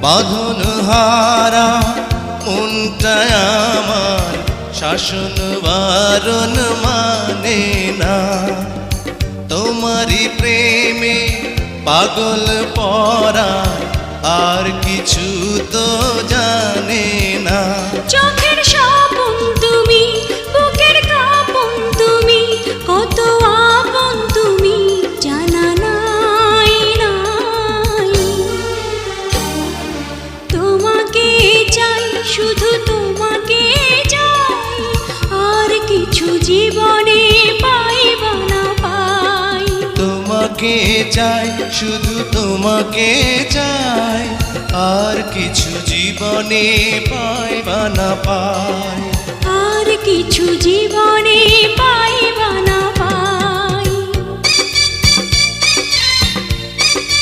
বাঁধন হারা মনটা আমার শাসন বারণ মানে না। তোমারই প্রেমে পাগল পরা আর কিছু তো জানে না। চোখের স্বপন তুমি, বুকের কাঁপন তুমি, কত আপন তুমি জানা নাই নাই। তোমাকে চাই, শুধু তোমাকে চাই, আর কিছু জীবনে পাইব না পাই। তোমাকে চাই, শুধু তোমাকে চাই, আর কিছু জীবনে পাইবা না পাই। আর কিছু জীবনে পাইব না পাই।